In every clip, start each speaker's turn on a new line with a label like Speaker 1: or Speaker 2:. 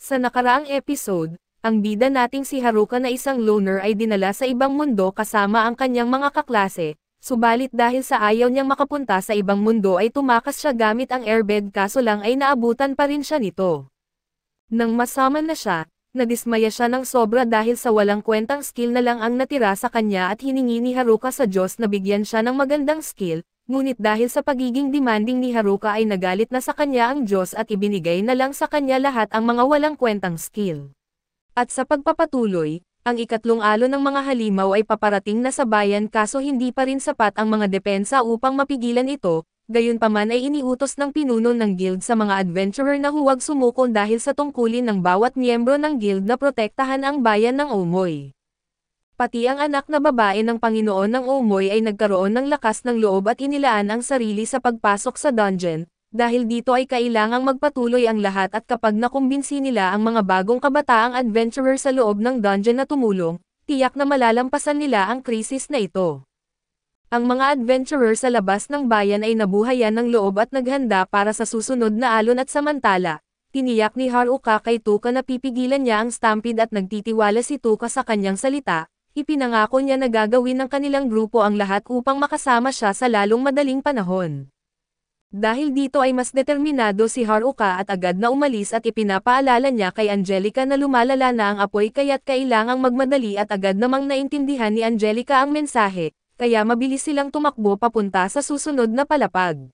Speaker 1: Sa nakaraang episode, ang bida nating si Haruka na isang loner ay dinala sa ibang mundo kasama ang kanyang mga kaklase, subalit dahil sa ayaw niyang makapunta sa ibang mundo ay tumakas siya gamit ang airbed kaso lang ay naabutan pa rin siya nito. Nang masama na siya, nadismaya siya ng sobra dahil sa walang kwentang skill na lang ang natira sa kanya at hiningi ni Haruka sa Diyos na bigyan siya ng magandang skill. Ngunit dahil sa pagiging demanding ni Haruka ay nagalit na sa kanya ang Diyos at ibinigay na lang sa kanya lahat ang mga walang kwentang skill. At sa pagpapatuloy, ang ikatlong alon ng mga halimaw ay paparating na sa bayan kaso hindi pa rin sapat ang mga depensa upang mapigilan ito, gayunpaman ay iniutos ng pinuno ng guild sa mga adventurer na huwag sumuko dahil sa tungkulin ng bawat miyembro ng guild na protektahan ang bayan ng Omoy. Pati ang anak na babae ng Panginoon ng Omoy ay nagkaroon ng lakas ng loob at inilaan ang sarili sa pagpasok sa dungeon, dahil dito ay kailangang magpatuloy ang lahat at kapag nakumbinsi nila ang mga bagong kabataang adventurer sa loob ng dungeon na tumulong, tiyak na malalampasan nila ang krisis na ito. Ang mga adventurer sa labas ng bayan ay nabuhayan ng loob at naghanda para sa susunod na alon at samantala, tiniyak ni Haruka kay Tuka na pipigilan niya ang stampede at nagtitiwala si Tuka sa kanyang salita. Ipinangako niya na gagawin ng kanilang grupo ang lahat upang makasama siya sa lalong madaling panahon. Dahil dito ay mas determinado si Haruka at agad na umalis at ipinapaalala niya kay Angelica na lumalala na ang apoy kaya't kailangang magmadali at agad namang naintindihan ni Angelica ang mensahe, kaya mabilis silang tumakbo papunta sa susunod na palapag.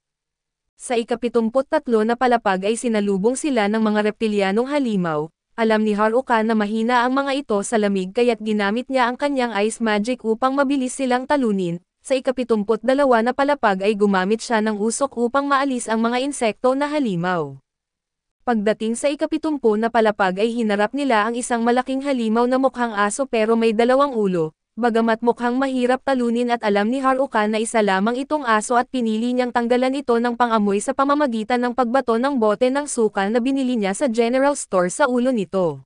Speaker 1: Sa ika-73 na palapag ay sinalubong sila ng mga reptilyanong halimaw. Alam ni Haruka na mahina ang mga ito sa lamig kaya't ginamit niya ang kanyang ice magic upang mabilis silang talunin. Sa ika-72 na palapag ay gumamit siya ng usok upang maalis ang mga insekto na halimaw. Pagdating sa ika-70 na palapag ay hinarap nila ang isang malaking halimaw na mukhang aso pero may dalawang ulo. Bagamat mukhang mahirap talunin at alam ni Haruka na isa lamang itong aso at pinili niyang tanggalan ito ng pangamoy sa pamamagitan ng pagbato ng bote ng suka na binili niya sa general store sa ulo nito.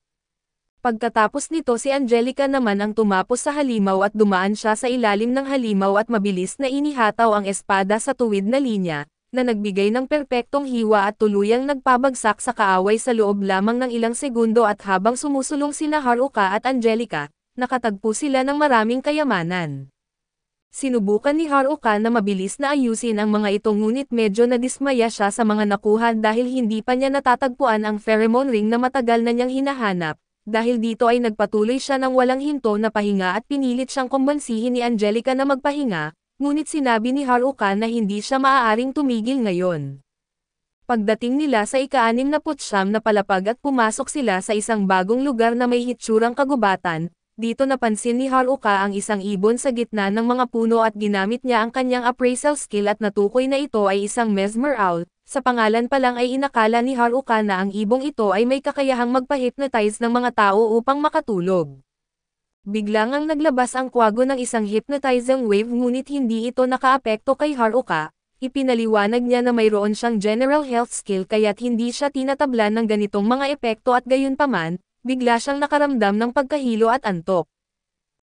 Speaker 1: Pagkatapos nito si Angelica naman ang tumapos sa halimaw at dumaan siya sa ilalim ng halimaw at mabilis na inihataw ang espada sa tuwid na linya, na nagbigay ng perpektong hiwa at tuluyang nagpabagsak sa kaaway sa loob lamang ng ilang segundo at habang sumusulong sina Haruka at Angelica, nakatagpo sila ng maraming kayamanan. Sinubukan ni Haruka na mabilis na ayusin ang mga ito ngunit medyo nadismaya siya sa mga nakuha dahil hindi pa niya natatagpuan ang pheromone ring na matagal na niyang hinahanap. Dahil dito ay nagpatuloy siya ng walang hinto na pahinga at pinilit siyang kumbansihin ni Angelica na magpahinga, ngunit sinabi ni Haruka na hindi siya maaaring tumigil ngayon. Pagdating nila sa ika-69 na palapag at pumasok sila sa isang bagong lugar na may hitsurang kagubatan, dito napansin ni Haruka ang isang ibon sa gitna ng mga puno at ginamit niya ang kanyang appraisal skill at natukoy na ito ay isang mesmer owl. Sa pangalan pa lang ay inakala ni Haruka na ang ibong ito ay may kakayahang magpa-hypnotize ng mga tao upang makatulog. Biglang ang naglabas ang kwago ng isang hypnotizing wave ngunit hindi ito nakaapekto kay Haruka. Ipinaliwanag niya na mayroon siyang general health skill kaya't hindi siya tinatablan ng ganitong mga epekto at gayunpaman, bigla siyang nakaramdam ng pagkahilo at antok.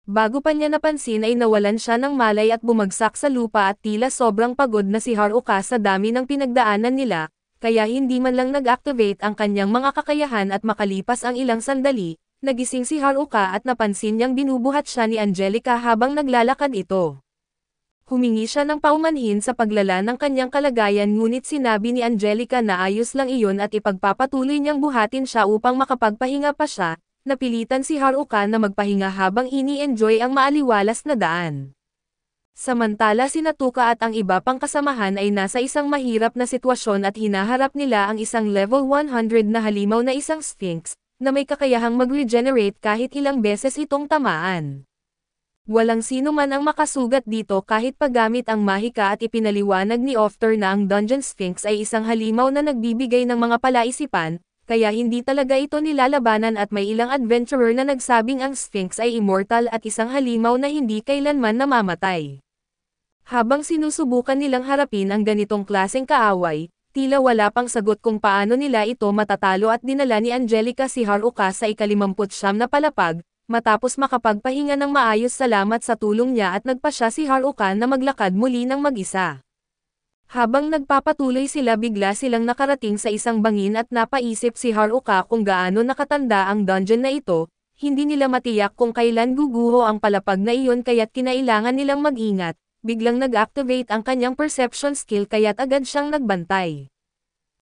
Speaker 1: Bago pa niya napansin ay nawalan siya ng malay at bumagsak sa lupa at tila sobrang pagod na si Haruka sa dami ng pinagdaanan nila, kaya hindi man lang nag-activate ang kanyang mga kakayahan at makalipas ang ilang sandali, nagising si Haruka at napansin niyang binubuhat siya ni Angelica habang naglalakad ito. Humingi siya ng paumanhin sa paglala ng kanyang kalagayan ngunit sinabi ni Angelica na ayos lang iyon at ipagpapatuloy niyang buhatin siya upang makapagpahinga pa siya. Napilitan si Haruka na magpahinga habang ini-enjoy ang maaliwalas na daan. Samantala sina Tuka at ang iba pang kasamahan ay nasa isang mahirap na sitwasyon at hinaharap nila ang isang level 100 na halimaw na isang sphinx, na may kakayahang mag-regenerate kahit ilang beses itong tamaan. Walang sino man ang makasugat dito kahit paggamit ang mahika at ipinaliwanag ni Ofter na ang Dungeon Sphinx ay isang halimaw na nagbibigay ng mga palaisipan, kaya hindi talaga ito nilalabanan at may ilang adventurer na nagsabing ang Sphinx ay immortal at isang halimaw na hindi kailanman namamatay. Habang sinusubukan nilang harapin ang ganitong klaseng kaaway, tila wala pang sagot kung paano nila ito matatalo at dinala ni Angelica si Haruka sa ika-59 na palapag, matapos makapagpahinga ng maayos salamat sa tulong niya at nagpa siya si Haruka na maglakad muli ng mag-isa. Habang nagpapatuloy sila bigla silang nakarating sa isang bangin at napaisip si Haruka kung gaano nakatanda ang dungeon na ito, hindi nila matiyak kung kailan guguho ang palapag na iyon kaya't kinailangan nilang mag-ingat, biglang nag-activate ang kanyang perception skill kaya't agad siyang nagbantay.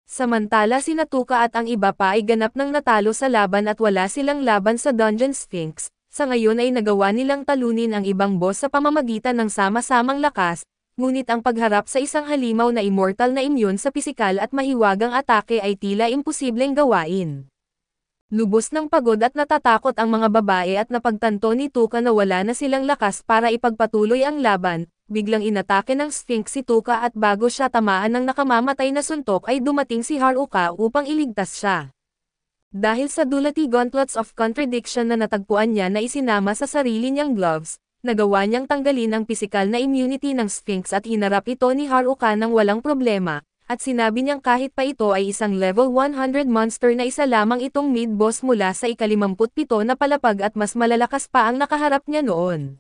Speaker 1: Samantala si Natuka at ang iba pa ay ganap nang natalo sa laban at wala silang laban sa Dungeon Sphinx, sa ngayon ay nagawa nilang talunin ang ibang boss sa pamamagitan ng sama-samang lakas. Ngunit ang pagharap sa isang halimaw na immortal na immune sa pisikal at mahiwagang atake ay tila imposibleng gawain. Lubos ng pagod at natatakot ang mga babae at napagtanto ni Tuka na wala na silang lakas para ipagpatuloy ang laban, biglang inatake ng Sphinx si Tuka at bago siya tamaan ng nakamamatay na suntok ay dumating si Haruka upang iligtas siya. Dahil sa Dulati Gauntlets of Contradiction na natagpuan niya na isinama sa sarili niyang gloves, nagawa niyang tanggalin ang pisikal na immunity ng Sphinx at hinarap ito ni Haruka ng walang problema, at sinabi niyang kahit pa ito ay isang level 100 monster na isa lamang itong mid-boss mula sa ika-57 na palapag at mas malalakas pa ang nakaharap niya noon.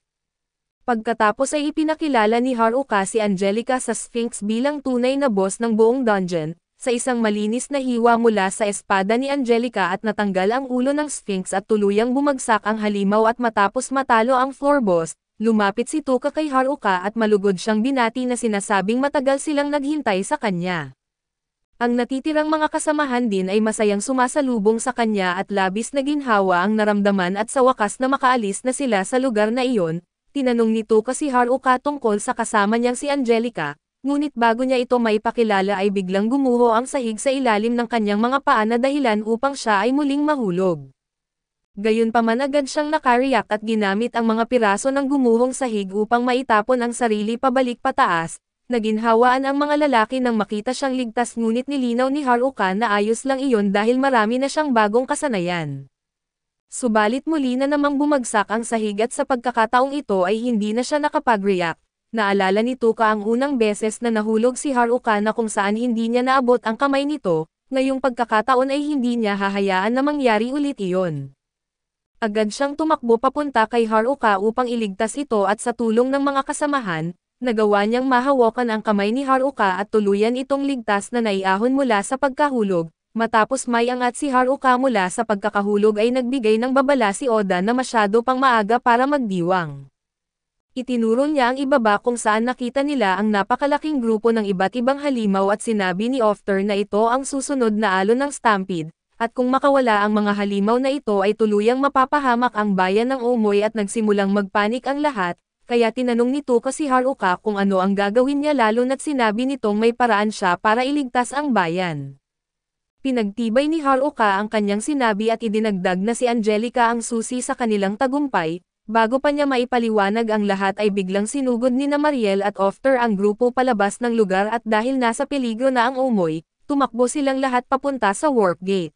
Speaker 1: Pagkatapos ay ipinakilala ni Haruka si Angelica sa Sphinx bilang tunay na boss ng buong dungeon, sa isang malinis na hiwa mula sa espada ni Angelica at natanggal ang ulo ng Sphinx at tuluyang bumagsak ang halimaw at matapos matalo ang floor boss, lumapit si Tuka kay Haruka at malugod siyang binati na sinasabing matagal silang naghintay sa kanya. Ang natitirang mga kasamahan din ay masayang sumasalubong sa kanya at labis na ginhawa ang naramdaman at sa wakas na makaalis na sila sa lugar na iyon, tinanong ni Tuka si Haruka tungkol sa kasama niyang si Angelica. Ngunit bago niya ito maipakilala ay biglang gumuho ang sahig sa ilalim ng kanyang mga paa na dahilan upang siya ay muling mahulog. Gayunpaman agad siyang nakareact at ginamit ang mga piraso ng gumuhong sahig upang maitapon ang sarili pabalik pataas. Naginhawaan ang mga lalaki nang makita siyang ligtas ngunit nilinaw ni Haruka na ayos lang iyon dahil marami na siyang bagong kasanayan. Subalit muli na namang bumagsak ang sahig at sa pagkakataong ito ay hindi na siya nakapag-react. Naalala ni Tuka ang unang beses na nahulog si Haruka na kung saan hindi niya naabot ang kamay nito, ngayong pagkakataon ay hindi niya hahayaan na mangyari ulit iyon. Agad siyang tumakbo papunta kay Haruka upang iligtas ito at sa tulong ng mga kasamahan, nagawa niyang mahawakan ang kamay ni Haruka at tuluyan itong ligtas na naiahon mula sa pagkahulog. Matapos may angat si Haruka mula sa pagkakahulog ay nagbigay ng babala si Oda na masyado pang maaga para magdiwang. Itinuro niya ang ibaba kung saan nakita nila ang napakalaking grupo ng iba't ibang halimaw at sinabi ni Ofter na ito ang susunod na alon ng Stampede, at kung makawala ang mga halimaw na ito ay tuluyang mapapahamak ang bayan ng Omoy at nagsimulang magpanik ang lahat, kaya tinanong ni Tuka si Haruka kung ano ang gagawin niya lalo na't sinabi nitong may paraan siya para iligtas ang bayan. Pinagtibay ni Haruka ang kanyang sinabi at idinagdag na si Angelica ang susi sa kanilang tagumpay. Bago pa niya maipaliwanag ang lahat ay biglang sinugod ni na Mariel at Ofter ang grupo palabas ng lugar at dahil nasa peligro na ang Omoy, tumakbo silang lahat papunta sa warp gate.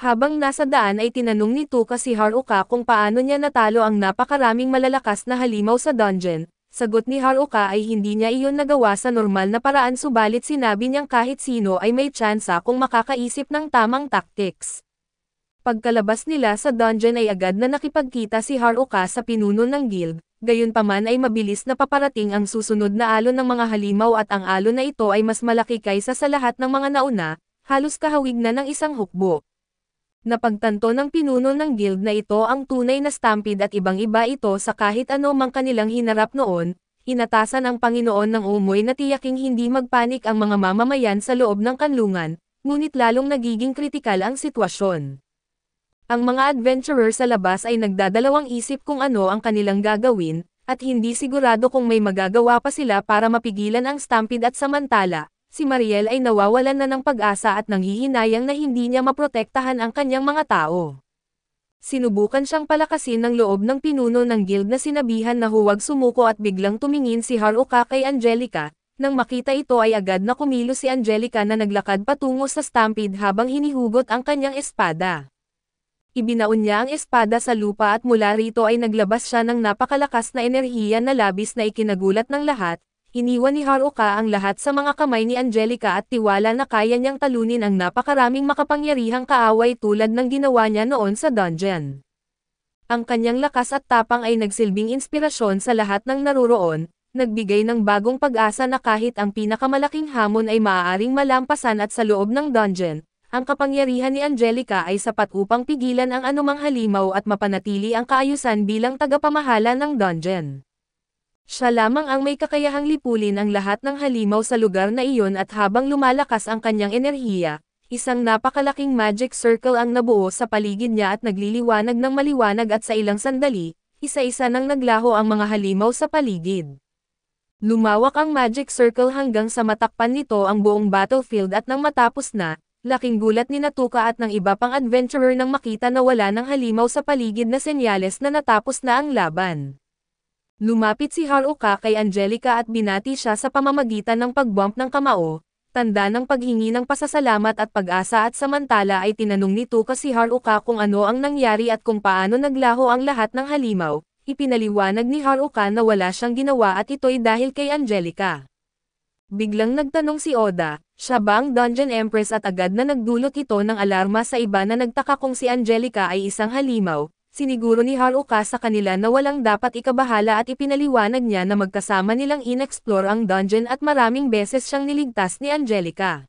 Speaker 1: Habang nasa daan ay tinanong ni Tuka si Haruka kung paano niya natalo ang napakaraming malalakas na halimaw sa dungeon. Sagot ni Haruka ay hindi niya iyon nagawa sa normal na paraan subalit sinabi niyang kahit sino ay may tsansa kung makakaisip ng tamang tactics. Pagkalabas nila sa dungeon ay agad na nakipagkita si Haruka sa pinuno ng guild, gayunpaman ay mabilis na paparating ang susunod na alon ng mga halimaw at ang alon na ito ay mas malaki kaysa sa lahat ng mga nauna, halos kahawig na ng isang hukbo. Napagtanto ng pinuno ng guild na ito ang tunay na Stampede at ibang-iba ito sa kahit ano mang kanilang hinarap noon, inatasan ang Panginoon ng Omoy na tiyaking hindi magpanik ang mga mamamayan sa loob ng kanlungan, ngunit lalong nagiging kritikal ang sitwasyon. Ang mga adventurer sa labas ay nagdadalawang isip kung ano ang kanilang gagawin, at hindi sigurado kung may magagawa pa sila para mapigilan ang Stampede at samantala, si Mariel ay nawawalan na ng pag-asa at nanghihinayang na hindi niya maprotektahan ang kanyang mga tao. Sinubukan siyang palakasin ng loob ng pinuno ng guild na sinabihan na huwag sumuko at biglang tumingin si Haruka kay Angelica. Nang makita ito ay agad na kumilos si Angelica na naglakad patungo sa Stampede habang hinihugot ang kanyang espada. Ibinaon niya ang espada sa lupa at mula rito ay naglabas siya ng napakalakas na enerhiya na labis na ikinagulat ng lahat. Iniwan ni Haruka ang lahat sa mga kamay ni Angelica at tiwala na kaya niyang talunin ang napakaraming makapangyarihang kaaway tulad ng ginawa niya noon sa dungeon. Ang kanyang lakas at tapang ay nagsilbing inspirasyon sa lahat ng naruroon. nagbigay ng bagong pag-asa na kahit ang pinakamalaking hamon ay maaaring malampasan at sa loob ng dungeon, ang kapangyarihan ni Angelica ay sapat upang pigilan ang anumang halimaw at mapanatili ang kaayusan bilang tagapamahala ng dungeon. Siya lamang ang may kakayahang lipulin ang lahat ng halimaw sa lugar na iyon at habang lumalakas ang kanyang enerhiya, isang napakalaking magic circle ang nabuo sa paligid niya at nagliliwanag ng maliwanag at sa ilang sandali, isa-isa nang naglaho ang mga halimaw sa paligid. Lumawak ang magic circle hanggang sa matakpan nito ang buong battlefield at nang matapos na, laking gulat ni Natuka at ng iba pang adventurer nang makita na wala ng halimaw sa paligid na senyales na natapos na ang laban. Lumapit si Haruka kay Angelica at binati siya sa pamamagitan ng pagbump ng kamao, tanda ng paghingi ng pasasalamat at pag-asa at samantala ay tinanong ni Tuka si Haruka kung ano ang nangyari at kung paano naglaho ang lahat ng halimaw. Ipinaliwanag ni Haruka na wala siyang ginawa at ito'y dahil kay Angelica. Biglang nagtanong si Oda, siya ba ang Dungeon Empress at agad na nagdulot ito ng alarma sa iba na nagtaka kung si Angelica ay isang halimaw. Siniguro ni Haruka sa kanila na walang dapat ikabahala at ipinaliwanag niya na magkasama nilang in-explore ang dungeon at maraming beses siyang niligtas ni Angelica.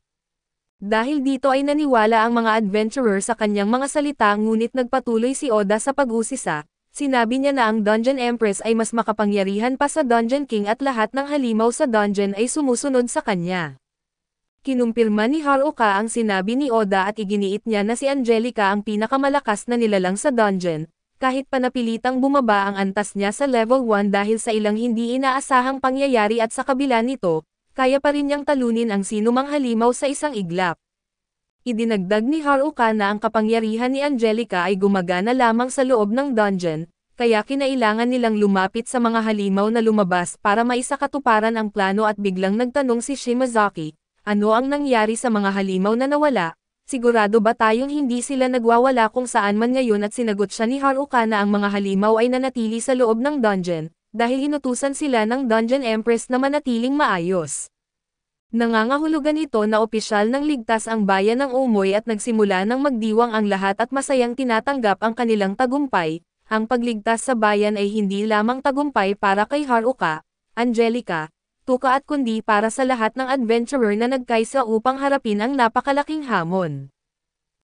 Speaker 1: Dahil dito ay naniwala ang mga adventurer sa kanyang mga salita ngunit nagpatuloy si Oda sa pag-usisa, sinabi niya na ang Dungeon Empress ay mas makapangyarihan pa sa Dungeon King at lahat ng halimaw sa dungeon ay sumusunod sa kanya. Kinumpirma ni Haruka ang sinabi ni Oda at iginiit niya na si Angelica ang pinakamalakas na nilalang sa dungeon. Kahit panapilitang bumaba ang antas niya sa level 1 dahil sa ilang hindi inaasahang pangyayari at sa kabila nito, kaya pa rin niyang talunin ang sinumang halimaw sa isang iglap. Idinagdag ni Haruka na ang kapangyarihan ni Angelica ay gumagana lamang sa loob ng dungeon, kaya kinailangan nilang lumapit sa mga halimaw na lumabas para maisakatuparan ang plano at biglang nagtanong si Shimazaki, ano ang nangyari sa mga halimaw na nawala? Sigurado ba tayong hindi sila nagwawala kung saan man ngayon at sinagot siya ni Haruka na ang mga halimaw ay nanatili sa loob ng dungeon, dahil inutusan sila ng Dungeon Empress na manatiling maayos. Nangangahulugan ito na opisyal ng ligtas ang bayan ng Umoy at nagsimula ng magdiwang ang lahat at masayang tinatanggap ang kanilang tagumpay. Ang pagligtas sa bayan ay hindi lamang tagumpay para kay Haruka, Angelica, Tuka at kundi para sa lahat ng adventurer na nagkaisa upang harapin ang napakalaking hamon.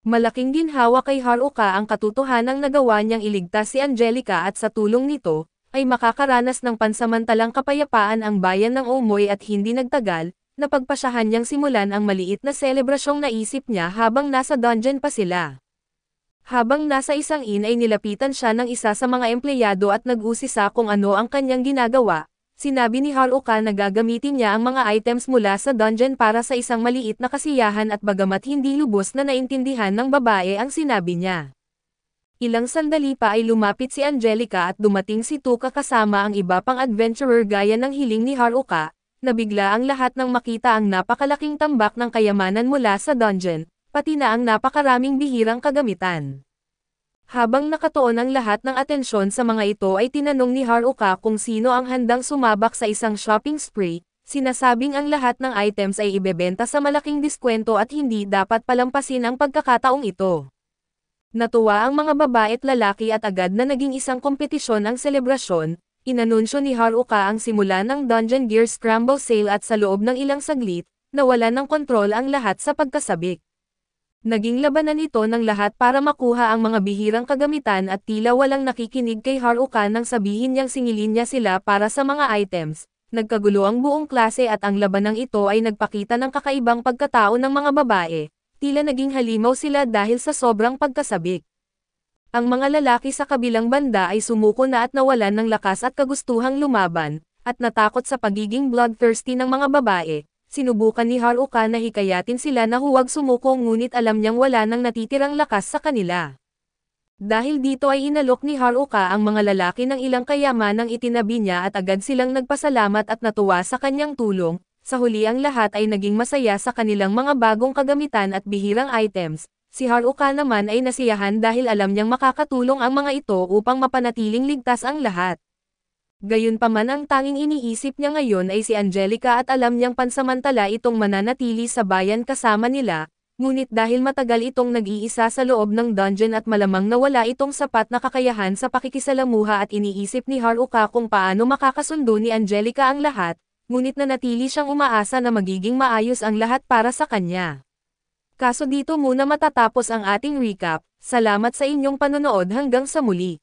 Speaker 1: Malaking ginhawa kay Haruka ang katotohanang nagawa niyang iligtas si Angelica at sa tulong nito, ay makakaranas ng pansamantalang kapayapaan ang bayan ng Umoy at hindi nagtagal, napagpasyahan niyang simulan ang maliit na selebrasyong naisip niya habang nasa dungeon pa sila. Habang nasa isang inn ay nilapitan siya ng isa sa mga empleyado at nag-usisa kung ano ang kanyang ginagawa. Sinabi ni Haruka na gagamitin niya ang mga items mula sa dungeon para sa isang maliit na kasiyahan at bagamat hindi lubos na naintindihan ng babae ang sinabi niya. Ilang sandali pa ay lumapit si Angelica at dumating si Tuka kasama ang iba pang adventurer gaya ng hiling ni Haruka, nabigla ang lahat nang makita ang napakalaking tambak ng kayamanan mula sa dungeon, pati na ang napakaraming bihirang kagamitan. Habang nakatuon ang lahat ng atensyon sa mga ito ay tinanong ni Haruka kung sino ang handang sumabak sa isang shopping spree, sinasabing ang lahat ng items ay ibebenta sa malaking diskwento at hindi dapat palampasin ang pagkakataong ito. Natuwa ang mga babae at lalaki at agad na naging isang kompetisyon ang selebrasyon, inanunsyo ni Haruka ang simula ng Dungeon Gear Scramble Sale at sa loob ng ilang saglit, nawala ng kontrol ang lahat sa pagkasabik. Naging labanan ito ng lahat para makuha ang mga bihirang kagamitan at tila walang nakikinig kay Haruka nang sabihin niyang singilin niya sila para sa mga items. Nagkagulo ang buong klase at ang labanang ito ay nagpakita ng kakaibang pagkatao ng mga babae. Tila naging halimaw sila dahil sa sobrang pagkasabik. Ang mga lalaki sa kabilang banda ay sumuko na at nawalan ng lakas at kagustuhang lumaban, at natakot sa pagiging bloodthirsty ng mga babae. Sinubukan ni Haruka na hikayatin sila na huwag sumuko ngunit alam niyang wala nang natitirang lakas sa kanila. Dahil dito ay inalok ni Haruka ang mga lalaki ng ilang kayamanang itinabi niya at agad silang nagpasalamat at natuwa sa kanyang tulong. Sa huli ang lahat ay naging masaya sa kanilang mga bagong kagamitan at bihirang items. Si Haruka naman ay nasiyahan dahil alam niyang makakatulong ang mga ito upang mapanatiling ligtas ang lahat. Gayunpaman ang tanging iniisip niya ngayon ay si Angelica at alam niyang pansamantala itong mananatili sa bayan kasama nila, Ngunit dahil matagal itong nag-iisa sa loob ng dungeon at malamang na wala itong sapat na kakayahan sa pakikisalamuha at iniisip ni Haruka kung paano makakasundo ni Angelica ang lahat, ngunit nanatili siyang umaasa na magiging maayos ang lahat para sa kanya. Kaso dito muna matatapos ang ating recap, salamat sa inyong panonood hanggang sa muli.